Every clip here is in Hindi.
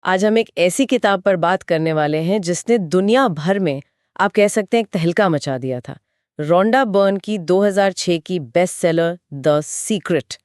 आज हम एक ऐसी किताब पर बात करने वाले हैं जिसने दुनिया भर में आप कह सकते हैं एक तहलका मचा दिया था। रोंडा बर्न की 2006 की बेस्ट सेलर द सीक्रेट।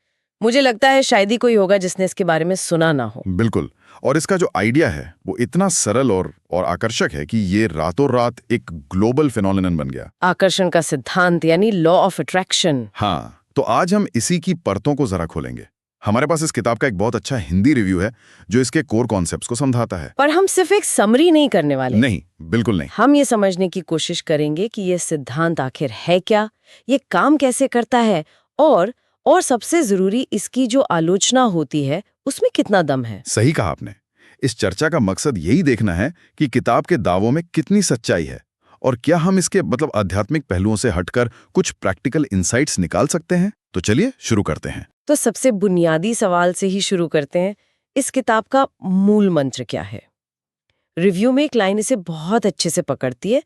मुझे लगता है शायद ही कोई होगा जिसने इसके बारे में सुना ना हो। बिल्कुल। और इसका जो आइडिया है वो इतना सरल और आकर्षक है कि ये रातों रात एक ग्लोबल फिनोमिनन बन गया। आकर्षण का सिद्धांत यानी लॉ ऑफ अट्रैक्शन। हाँ, तो आज हम इसी की परतों को जरा खोलेंगे। हमारे पास इस किताब का एक बहुत अच्छा हिंदी रिव्यू है जो इसके कोर कॉन्सेप्ट्स को समझाता है। पर हम सिर्फ एक समरी नहीं करने वाले। नहीं, बिल्कुल नहीं। हम ये समझने की कोशिश करेंगे कि ये सिद्धांत आखिर है क्या, ये काम कैसे करता है और सबसे जरूरी इसकी जो आलोचना होती है उसमें कितना दम है। सही कहा आपने। इस चर्चा का मकसद यही देखना है कि किताब के दावों में कितनी सच्चाई है और क्या हम इसके आध्यात्मिक पहलुओं से हटकर कुछ प्रैक्टिकल इंसाइट्स निकाल सकते हैं। तो चलिए शुरू करते हैं। तो सबसे बुनियादी सवाल से ही शुरू करते हैं। इस किताब का मूल मंत्र क्या है? रिव्यू में एक लाइन इसे बहुत अच्छे से पकड़ती है।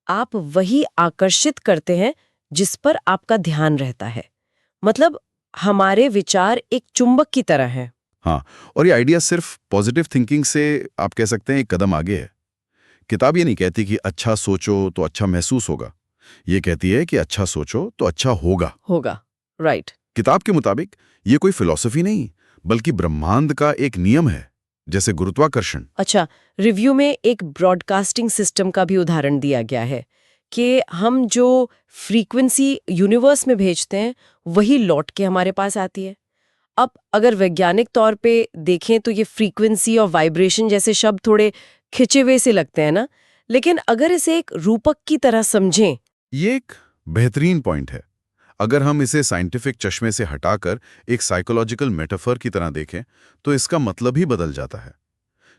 आप वही आकर्षित करते हैं जिस पर आपका ध्यान रहता है। मतलब हमारे विचार एक चुंबक की तरह हैं। हाँ, और ये आइडिया सिर्फ पॉजिटिव थिंकिंग से आप कह सकते हैं एक कदम आगे है। किताब ये नहीं कहती कि अच्छा सोचो तो अच्छा महसूस होगा। ये कहती है कि अच्छा सोचो तो अच्छा होगा। राइट। किताब के मुताबिक ये कोई फिलॉसफी नहीं बल्कि ब्रह्मांड का एक नियम है, जैसे गुरुत्वाकर्षण। अच्छा, रिव्यू में एक ब्रॉडकास्टिंग सिस्टम का भी उदाहरण दिया गया है कि हम जो फ्रीक्वेंसी यूनिवर्स में भेजते हैं वही लौट के हमारे पास आती है। अब अगर वैज्ञानिक तौर पे देखें तो ये फ्रीक्वेंसी और वाइब्रेशन जैसे शब्द थोड़े खिंचे हुए से लगते हैं ना, लेकिन अगर इसे एक रूपक की तरह समझें। ये एक बेहतरीन पॉइंट है। अगर हम इसे साइंटिफिक चश्मे से हटाकर एक साइकोलॉजिकल मेटाफर की तरह देखें तो इसका मतलब ही बदल जाता है।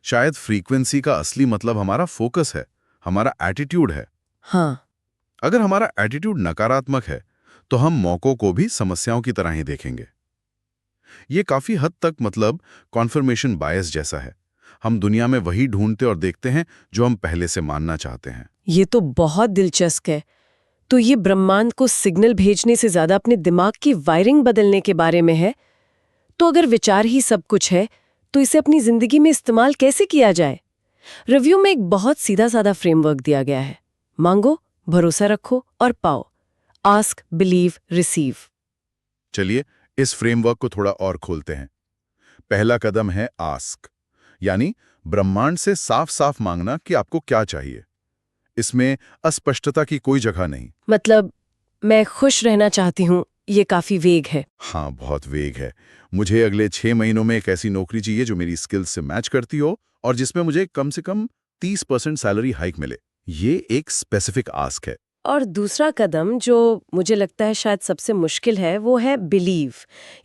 शायद फ्रीक्वेंसी का असली मतलब हमारा फोकस है, हमारा एटीट्यूड है। हाँ। अगर हमारा एटीट्यूड नकारात्मक है तो हम मौकों को भी समस्याओं की तरह ही देखेंगे। ये काफी हद तक कॉन्फर्मेशन बायस जैसा है। हम दुनिया में वही ढूंढते और देखते हैं जो हम पहले से मानना चाहते हैं। ये तो बहुत दिलचस्प है। तो ये ब्रह्मांड को सिग्नल भेजने से ज्यादा अपने दिमाग की वायरिंग बदलने के बारे में है। तो अगर विचार ही सब कुछ है तो इसे अपनी जिंदगी में इस्तेमाल कैसे किया जाए? रिव्यू में एक बहुत सीधा साधा फ्रेमवर्क दिया गया है। मांगो, भरोसा रखो और पाओ। Ask, believe, receive. चलिए इस फ्रेमवर्क को थोड़ा और खोलते हैं। पहला कदम है आस्क, यानी ब्रह्मांड से साफ साफ मांगना कि आपको क्या चाहिए। इसमें अस्पष्टता की कोई जगह नहीं। मतलब मैं खुश रहना चाहती हूँ, ये काफी वेग है। हाँ, बहुत वेग है। मुझे अगले 6 महीनों में एक ऐसी नौकरी चाहिए जो मेरी स्किल्स से मैच करती हो और जिसमें मुझे कम से कम 30% सैलरी हाइक मिले। ये एक स्पेसिफिक आस्क है। और दूसरा कदम जो मुझे लगता है शायद सबसे मुश्किल है वो है बिलीव,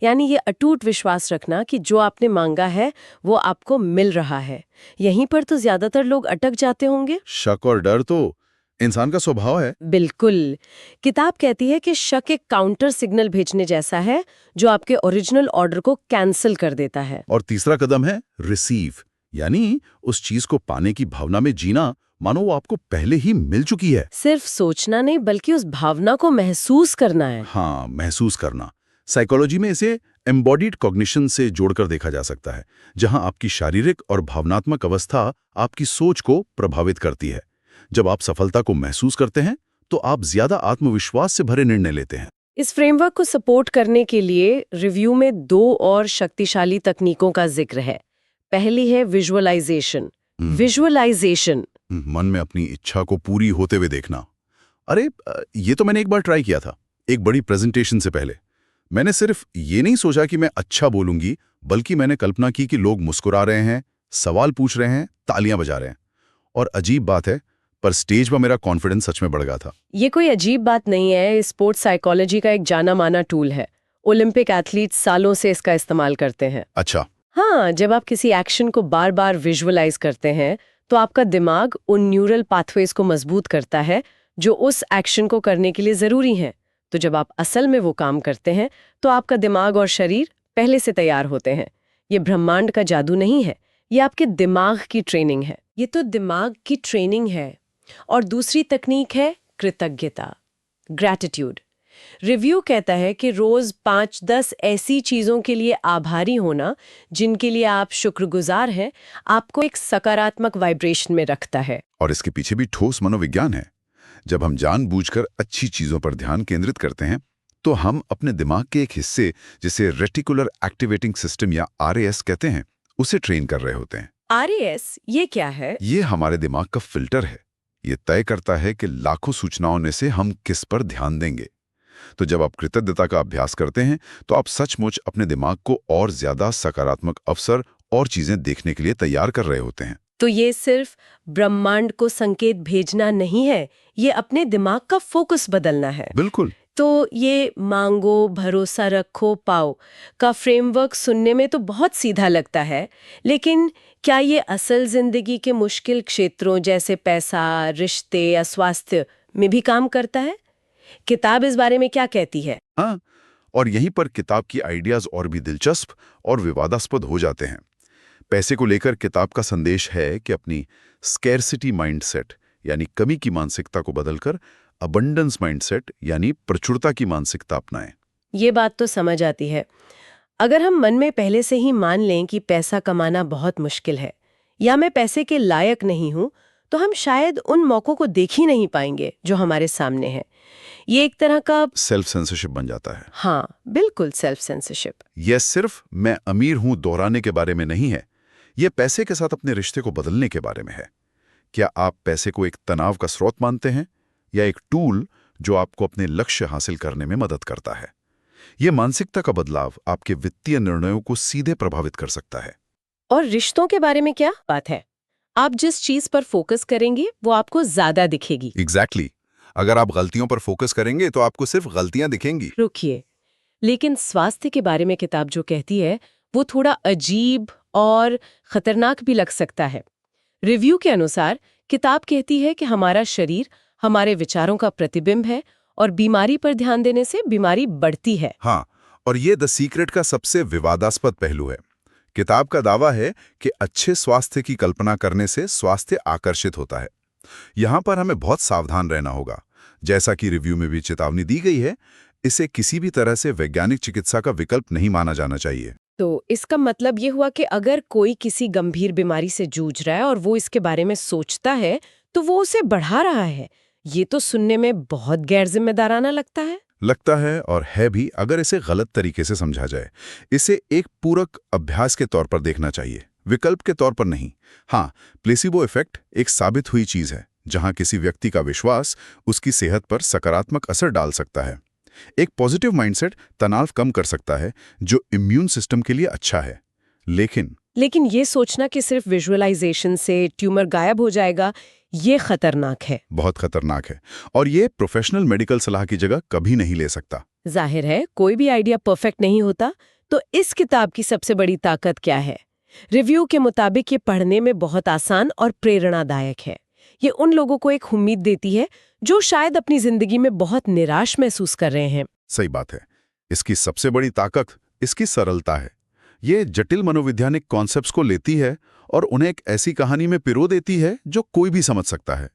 यानी ये अटूट विश्वास रखना कि जो आपने मांगा है वो आपको मिल रहा है। यहीं पर तो ज्यादातर लोग अटक जाते होंगे। शक और डर तो इंसान का स्वभाव है। बिल्कुल। किताब कहती है कि शक एक काउंटर सिग्नल भेजने जैसा है जो आपके ओरिजिनल ऑर्डर को कैंसिल कर देता है। और तीसरा कदम है रिसीव, यानी उस चीज को पाने की भावना में जीना मानो वो आपको पहले ही मिल चुकी है। सिर्फ सोचना नहीं बल्कि उस भावना को महसूस करना है। हाँ, महसूस करना। साइकोलॉजी में इसे एम्बॉडीड कॉग्निशन से जोड़कर देखा जा सकता है, जहां आपकी शारीरिक और भावनात्मक अवस्था आपकी सोच को प्रभावित करती है। जब आप सफलता को महसूस करते हैं तो आप ज्यादा आत्मविश्वास से भरे निर्णय लेते हैं। इस फ्रेमवर्क को सपोर्ट करने के लिए रिव्यू में 2 और शक्तिशाली तकनीकों का जिक्र है। पहली है विजुअलाइजेशन। विजुअलाइजेशन मन में अपनी इच्छा को पूरी होते हुए देखना। अरे, ये तो मैंने एक बार ट्राई किया था, एक बड़ी प्रेजेंटेशन से पहले। मैंने सिर्फ ये नहीं सोचा कि मैं अच्छा बोलूंगी, बल्कि मैंने कल्पना की कि लोग मुस्कुरा रहे हैं, सवाल पूछ रहे हैं, तालियां बजा रहे हैं। और अजीब बात है, पर स्टेज पर मेरा कॉन्फिडेंस सच में बढ़ गया था। ये कोई अजीब बात नहीं है, स्पोर्ट्स साइकोलॉजी का एक जाना माना टूल है। ओलंपिक एथलीट्स सालों से इसका इस्तेमाल करते हैं। अच्छा। हाँ, जब आप किसी एक्शन को बार बार विजुअलाइज करते हैं तो आपका दिमाग उन न्यूरल पाथवेज को मजबूत करता है जो उस एक्शन को करने के लिए जरूरी हैं। तो जब आप असल में वो काम करते हैं तो आपका दिमाग और शरीर पहले से तैयार होते हैं। ये ब्रह्मांड का जादू नहीं है, ये आपके दिमाग की ट्रेनिंग है। ये तो दिमाग की ट्रेनिंग है। और दूसरी तकनीक है कृतज्ञता, ग्रैटिट्यूड। रिव्यू कहता है कि रोज 5-10 ऐसी चीजों के लिए आभारी होना जिनके लिए आप शुक्रगुजार हैं, आपको एक सकारात्मक वाइब्रेशन में रखता है। और इसके पीछे भी ठोस मनोविज्ञान है। जब हम जानबूझकर अच्छी चीजों पर ध्यान केंद्रित करते हैं तो हम अपने दिमाग के एक हिस्से, जिसे रेटिकुलर एक्टिवेटिंग सिस्टम या RAS कहते हैं, उसे ट्रेन कर रहे होते हैं। RAS ये क्या है? ये हमारे दिमाग का फिल्टर है। ये तय करता है कि लाखों सूचनाओं में से हम किस पर ध्यान देंगे। तो जब आप कृतज्ञता का अभ्यास करते हैं तो आप सचमुच अपने दिमाग को और ज्यादा सकारात्मक अवसर और चीजें देखने के लिए तैयार कर रहे होते हैं। तो ये सिर्फ ब्रह्मांड को संकेत भेजना नहीं है, ये अपने दिमाग का फोकस बदलना है। बिल्कुल। तो ये मांगो, भरोसा रखो, पाओ का फ्रेमवर्क सुनने में तो बहुत सीधा लगता है, लेकिन क्या ये असल जिंदगी के मुश्किल क्षेत्रों जैसे पैसा, रिश्ते या स्वास्थ्य में भी काम करता है? किताब इस बारे में क्या कहती है? हाँ, और यहीं पर किताब की आइडियाज और भी दिलचस्प और विवादास्पद हो जाते हैं। पैसे को लेकर किताब का संदेश है कि अपनी स्कैरसिटी माइंडसेट यानी कमी की मानसिकता को बदलकर अबंडेंस माइंडसेट यानी प्रचुरता की मानसिकता अपनाएं। ये बात तो समझ आती है। अगर हम मन में पहले से ही मान लें कि पैसा कमाना बहुत मुश्किल है या मैं पैसे के लायक नहीं हूं, तो हम शायद उन मौकों को देख ही नहीं पाएंगे जो हमारे सामने हैं। ये एक तरह का सेल्फ सेंसरशिप बन जाता है। हाँ, बिल्कुल सेल्फ सेंसरशिप। यह सिर्फ मैं अमीर हूं दोहराने के बारे में नहीं है, यह पैसे के साथ अपने रिश्ते को बदलने के बारे में है। क्या आप पैसे को एक तनाव का स्रोत मानते हैं या एक टूल जो आपको अपने लक्ष्य हासिल करने में मदद करता है? यह मानसिकता का बदलाव आपके वित्तीय निर्णयों को सीधे प्रभावित कर सकता है। और रिश्तों के बारे में क्या बात है? आप जिस चीज पर फोकस करेंगे वो आपको ज्यादा दिखेगी। एग्जैक्टली। अगर आप गलतियों पर फोकस करेंगे तो आपको सिर्फ गलतियां दिखेंगी। रुकिए, लेकिन स्वास्थ्य के बारे में किताब जो कहती है वो थोड़ा अजीब और खतरनाक भी लग सकता है। रिव्यू के अनुसार किताब कहती है कि हमारा शरीर हमारे विचारों का प्रतिबिंब है और बीमारी पर ध्यान देने से बीमारी बढ़ती है। हाँ, और ये द सीक्रेट का सबसे विवादास्पद पहलू है। किताब का दावा है कि अच्छे स्वास्थ्य की कल्पना करने से स्वास्थ्य आकर्षित होता है। यहाँ पर हमें बहुत सावधान रहना होगा। जैसा कि रिव्यू में भी चेतावनी दी गई है, इसे किसी भी तरह से वैज्ञानिक चिकित्सा का विकल्प नहीं माना जाना चाहिए। तो इसका मतलब ये हुआ कि अगर कोई किसी गंभीर बीमारी से जूझ रहा है और वो इसके बारे में सोचता है तो वो उसे बढ़ा रहा है। ये तो सुनने में बहुत गैर जिम्मेदाराना लगता है और है भी, अगर इसे गलत तरीके से समझा जाए। इसे एक पूरक अभ्यास के तौर पर देखना चाहिए, विकल्प के तौर पर नहीं। हाँ, प्लेसिबो इफेक्ट एक साबित हुई चीज है, जहां किसी व्यक्ति का विश्वास उसकी सेहत पर सकारात्मक असर डाल सकता है। एक पॉजिटिव माइंडसेट तनाव कम कर सकता है, जो इम्यून सिस्टम के लिए अच्छा है। लेकिन ये सोचना कि सिर्फ विजुअलाइजेशन से ट्यूमर गायब हो जाएगा, ये खतरनाक है। बहुत खतरनाक है, और ये प्रोफेशनल मेडिकल सलाह की जगह कभी नहीं ले सकता। जाहिर है कोई भी आइडिया परफेक्ट नहीं होता। तो इस किताब की सबसे बड़ी ताकत क्या है? रिव्यू के मुताबिक ये पढ़ने में बहुत आसान और प्रेरणादायक है। ये उन लोगों को एक उम्मीद देती है जो शायद अपनी जिंदगी में बहुत निराश महसूस कर रहे हैं। सही बात है। इसकी सबसे बड़ी ताकत इसकी सरलता है। ये जटिल मनोवैज्ञानिक कॉन्सेप्ट्स को लेती है और उन्हें एक ऐसी कहानी में पिरो देती है जो कोई भी समझ सकता है।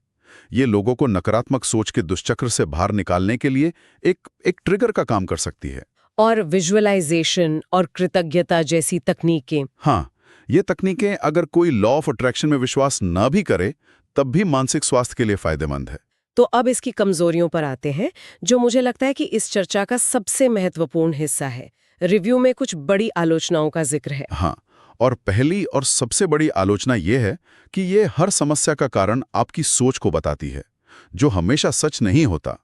ये लोगों को नकारात्मक सोच के दुष्चक्र से बाहर निकालने के लिए एक ट्रिगर का काम कर सकती है। और विजुअलाइजेशन और कृतज्ञता जैसी तकनीकें, हाँ, ये तकनीकें अगर कोई लॉ ऑफ अट्रैक्शन में विश्वास न भी करे तब भी मानसिक स्वास्थ्य के लिए फायदेमंद है। तो अब इसकी कमजोरियों पर आते हैं, जो मुझे लगता है कि इस चर्चा का सबसे महत्वपूर्ण हिस्सा है। रिव्यू में कुछ बड़ी आलोचनाओं का जिक्र है। हाँ, और पहली और सबसे बड़ी आलोचना ये है कि ये हर समस्या का कारण आपकी सोच को बताती है, जो हमेशा सच नहीं होता।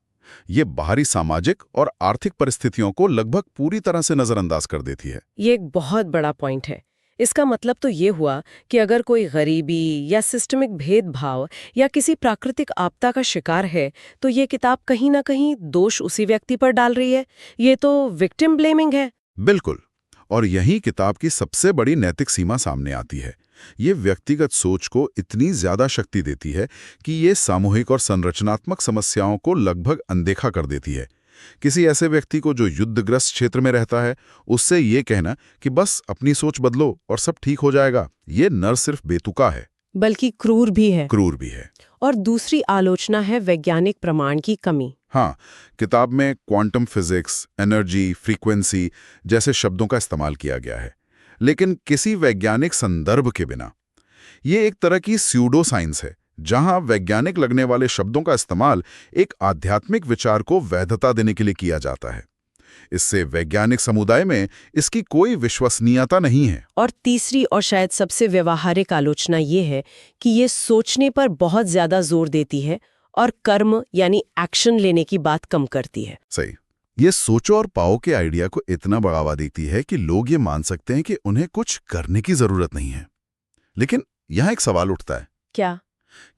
ये बाहरी सामाजिक और आर्थिक परिस्थितियों को लगभग पूरी तरह से नजरअंदाज कर देती है। ये एक बहुत बड़ा पॉइंट है। इसका मतलब तो ये हुआ कि अगर कोई गरीबी या सिस्टमिक भेदभाव या किसी प्राकृतिक आपदा का शिकार है, तो ये किताब कहीं ना कहीं दोष उसी व्यक्ति पर डाल रही है। ये तो विक्टिम ब्लेमिंग है। बिल्कुल, और यही किताब की सबसे बड़ी नैतिक सीमा सामने आती है। ये व्यक्तिगत सोच को इतनी ज्यादा शक्ति देती है कि ये सामूहिक और संरचनात्मक समस्याओं को लगभग अनदेखा कर देती है। किसी ऐसे व्यक्ति को जो युद्धग्रस्त क्षेत्र में रहता है, उससे ये कहना कि बस अपनी सोच बदलो और सब ठीक हो जाएगा, ये न सिर्फ बेतुका है बल्कि क्रूर भी है। और दूसरी आलोचना है वैज्ञानिक प्रमाण की कमी। हाँ, किताब में क्वांटम फिजिक्स, एनर्जी, फ्रीक्वेंसी जैसे शब्दों का इस्तेमाल किया गया है, लेकिन किसी वैज्ञानिक संदर्भ के बिना। ये एक तरह की स्यूडो साइंस है, जहां वैज्ञानिक लगने वाले शब्दों का इस्तेमाल एक आध्यात्मिक विचार को वैधता देने के लिए किया जाता है। इससे वैज्ञानिक समुदाय में इसकी कोई विश्वसनीयता नहीं है। और तीसरी और शायद सबसे व्यवहारिक आलोचना ये है कि ये सोचने पर बहुत ज्यादा जोर देती है और कर्म यानी एक्शन लेने की बात कम करती है। सही। ये सोचो और पाओ के आइडिया को इतना बढ़ावा देती है कि लोग ये मान सकते हैं कि उन्हें कुछ करने की जरूरत नहीं है। लेकिन यहां एक सवाल उठता है,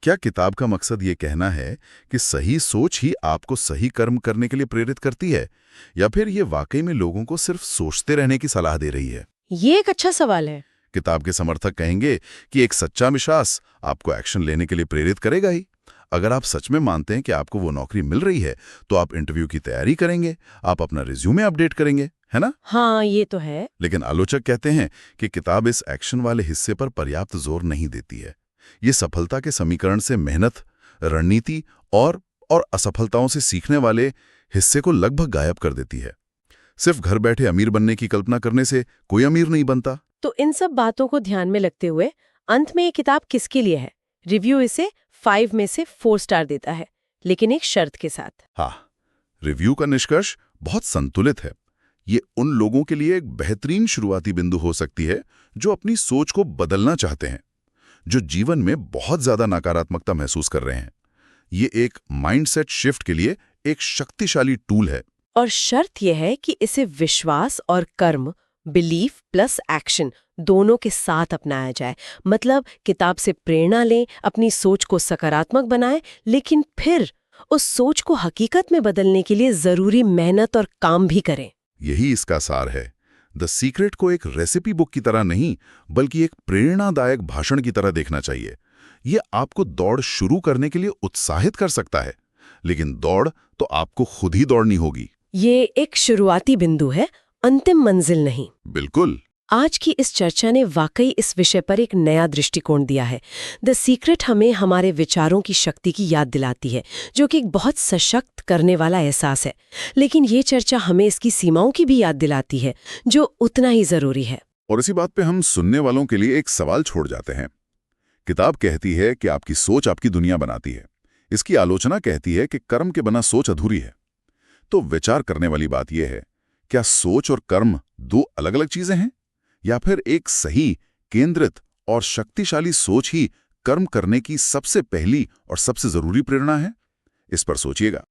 क्या किताब का मकसद ये कहना है कि सही सोच ही आपको सही कर्म करने के लिए प्रेरित करती है, या फिर ये वाकई में लोगों को सिर्फ सोचते रहने की सलाह दे रही है? ये एक अच्छा सवाल है। किताब के समर्थक कहेंगे कि एक सच्चा विश्वास आपको एक्शन लेने के लिए प्रेरित करेगा ही। अगर आप सच में मानते हैं कि आपको वो नौकरी मिल रही है, तो आप इंटरव्यू की तैयारी करेंगे, आप अपना रिज्यूमे अपडेट करेंगे, है ना? हाँ, ये तो है। लेकिन आलोचक कहते हैं कि किताब इस एक्शन वाले हिस्से पर पर्याप्त जोर नहीं देती है। ये सफलता के समीकरण से मेहनत, रणनीति और असफलताओं से सीखने वाले हिस्से को लगभग गायब कर देती है। सिर्फ घर बैठे अमीर बनने की कल्पना करने से कोई अमीर नहीं बनता। तो इन सब बातों को ध्यान में रखते हुए अंत में ये किताब किसके लिए है? रिव्यू इसे 5 में से 4 स्टार देता है, लेकिन एक शर्त के साथ। हाँ, रिव्यू का निष्कर्ष बहुत संतुलित है। ये उन लोगों के लिए एक बेहतरीन शुरुआती बिंदु हो सकती है जो अपनी सोच को बदलना चाहते हैं, जो जीवन में बहुत ज्यादा नकारात्मकता महसूस कर रहे हैं। ये एक माइंडसेट शिफ्ट के लिए एक शक्तिशाली टूल है। और शर्त यह है कि इसे विश्वास और कर्म, बिलीफ प्लस एक्शन दोनों के साथ अपनाया जाए। मतलब किताब से प्रेरणा लें, अपनी सोच को सकारात्मक बनाएं, लेकिन फिर उस सोच को हकीकत में बदलने के लिए जरूरी मेहनत और काम भी करें। यही इसका सार है। द सीक्रेट को एक रेसिपी बुक की तरह नहीं, बल्कि एक प्रेरणादायक भाषण की तरह देखना चाहिए। ये आपको दौड़ शुरू करने के लिए उत्साहित कर सकता है, लेकिन दौड़ तो आपको खुद ही दौड़नी होगी। ये एक शुरुआती बिंदु है, अंतिम मंजिल नहीं। बिल्कुल। आज की इस चर्चा ने वाकई इस विषय पर एक नया दृष्टिकोण दिया है। द सीक्रेट हमें हमारे विचारों की शक्ति की याद दिलाती है, जो कि एक बहुत सशक्त करने वाला एहसास है। लेकिन ये चर्चा हमें इसकी सीमाओं की भी याद दिलाती है, जो उतना ही जरूरी है। और इसी बात पे हम सुनने वालों के लिए एक सवाल छोड़ जाते हैं। किताब कहती है कि आपकी सोच आपकी दुनिया बनाती है। इसकी आलोचना कहती है कि कर्म के बिना सोच अधूरी है। तो विचार करने वाली बात यह है, क्या सोच और कर्म दो अलग-अलग चीजें हैं, या फिर एक सही, केंद्रित और शक्तिशाली सोच ही कर्म करने की सबसे पहली और सबसे जरूरी प्रेरणा है? इस पर सोचिएगा।